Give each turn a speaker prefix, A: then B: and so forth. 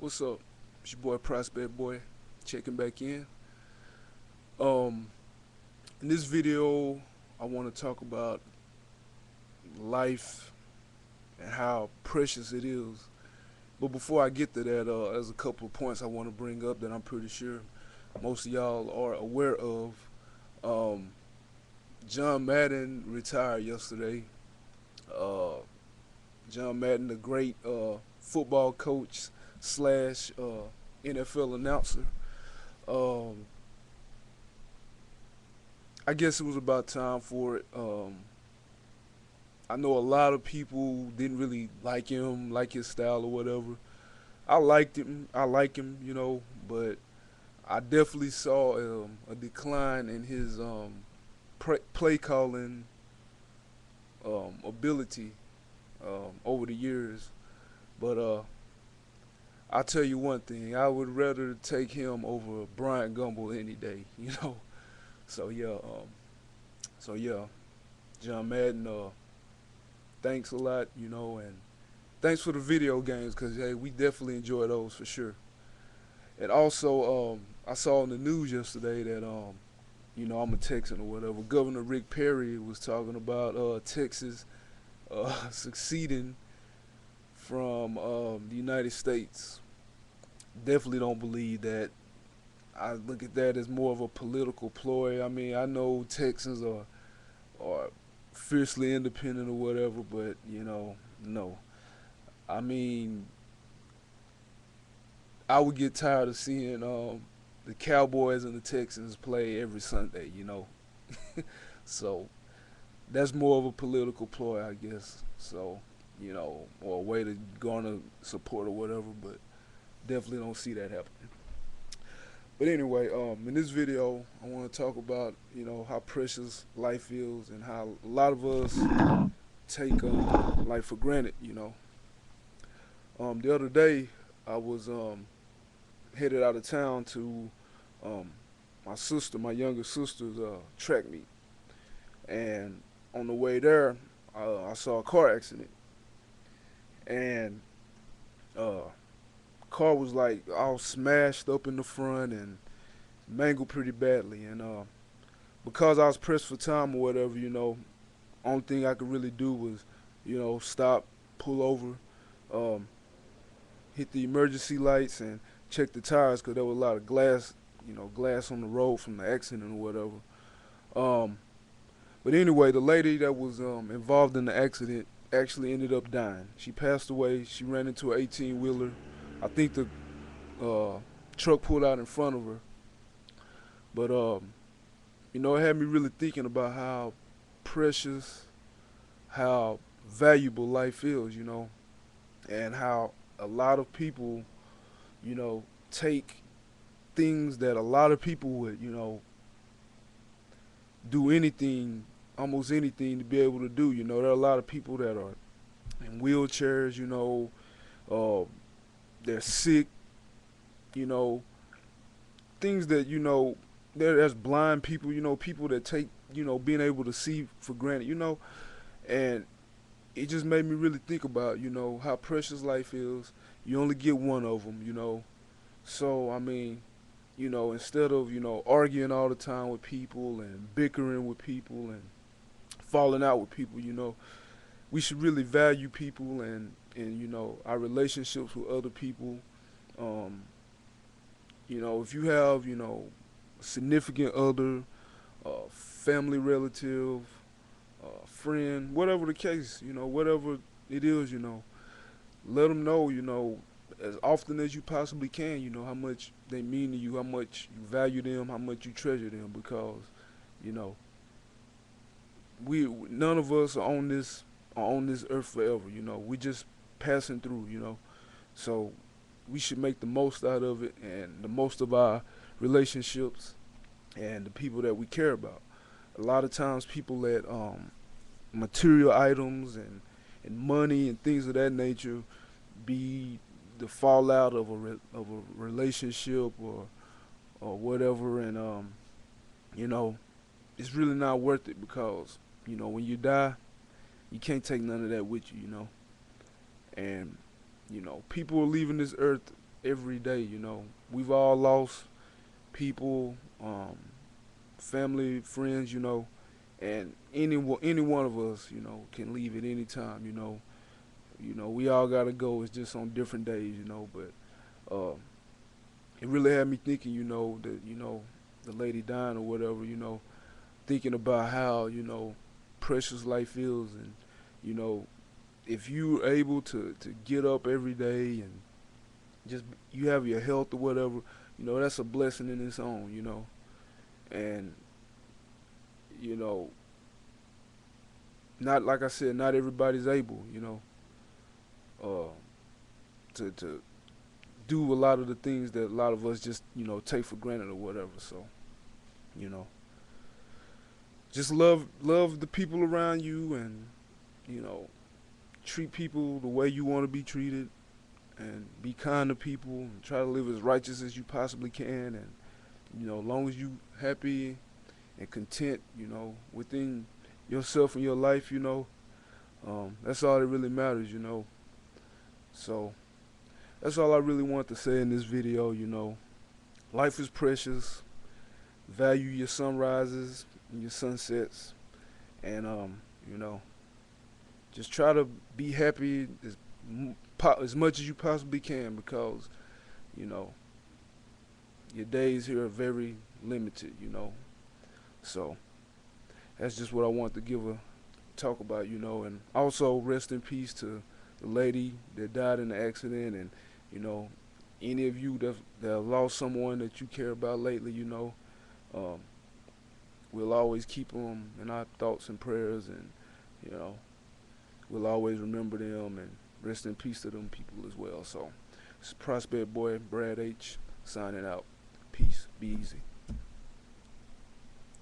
A: What's up? It's your boy Prospect Boy, checking back in. Um, in this video, I want to talk about life and how precious it is. But before I get to that, there's a couple of points I want to bring up that I'm pretty sure most of y'all are aware of. Um, John Madden retired yesterday. Uh, John Madden, the great football coach slash NFL announcer. Um, I guess it was about time for it. I know a lot of people didn't really like him, like his style or whatever. I liked him. I like him, but I definitely saw a decline in his play calling ability over the years. But I'll tell you one thing: I would rather take him over Brian Gumble any day. So yeah, John Madden. Thanks a lot, and thanks for the video games, cause hey, we definitely enjoy those for sure. And also, I saw on the news yesterday that I'm a Texan or whatever. Governor Rick Perry was talking about Texas succeeding from the United States. Definitely don't believe that. I look at that as more of a political ploy. I mean, I know Texans are fiercely independent or whatever, but no. I mean, I would get tired of seeing the Cowboys and the Texans play every Sunday. So that's more of a political ploy, I guess. So, or a way to garner support or whatever, but definitely don't see that happening. But anyway, in this video, I want to talk about, how precious life is and how a lot of us take life for granted. The other day, I was headed out of town to um, my younger sister's track meet, and on the way there, I saw a car accident, and uh, car was like all smashed up in the front and mangled pretty badly, and because I was pressed for time or whatever, only thing I could really do was, stop, pull over, um, hit the emergency lights, and check the tires because there was a lot of glass, glass on the road from the accident or whatever. Um, but anyway, the lady that was involved in the accident actually ended up dying. She passed away. She ran into an 18 wheeler. I think the uh, truck pulled out in front of her. But it had me really thinking about how precious, how valuable life is, and how a lot of people, take things that a lot of people would, do anything, almost anything to be able to do. There are a lot of people that are in wheelchairs, uh, they're sick, you know, things that, there's blind people, people that take, being able to see for granted. And it just made me really think about, how precious life is. You only get one of them. So, I mean, instead of, arguing all the time with people and bickering with people and falling out with people, we should really value people and our relationships with other people. Um, if you have, a significant other, family relative, friend, whatever the case, whatever it is, let them know, as often as you possibly can, how much they mean to you, how much you value them, how much you treasure them, because, you know, we none of us are on this earth forever. We just passing through. So we should make the most out of it and the most of our relationships and the people that we care about. A lot of times, people let material items and money and things of that nature be the fallout of a relationship or whatever, and you know it's really not worth it because when you die, you can't take none of that with you. And people are leaving this earth every day. You know, we've all lost people, family, friends. You know, and any one of us, you know, can leave at any time. We all gotta go. It's just on different days. But uh, it really had me thinking. That the lady dying or whatever. Thinking about how precious life is, and you know if you're able to get up every day and just you have your health or whatever, that's a blessing in its own. And you know not like I said, not everybody's able, uh, to do a lot of the things that a lot of us just take for granted or whatever. So you know just love the people around you, and you know treat people the way you want to be treated, and be kind to people, and try to live as righteous as you possibly can. And as long as you happy and content, within yourself and your life, that's all that really matters. So that's all I really want to say in this video. Life is precious. Value your sunrises and your sunsets, and you know, just try to be happy as much as you possibly can, because you know your days here are very limited. So that's just what I want to give a talk about. And also rest in peace to the lady that died in the accident, and you know any of you that lost someone that you care about lately. Um, we'll always keep them in our thoughts and prayers, and you know we'll always remember them, and rest in peace to them people as well. So it's Prospect Boy Brad H signing out. Peace. Be easy.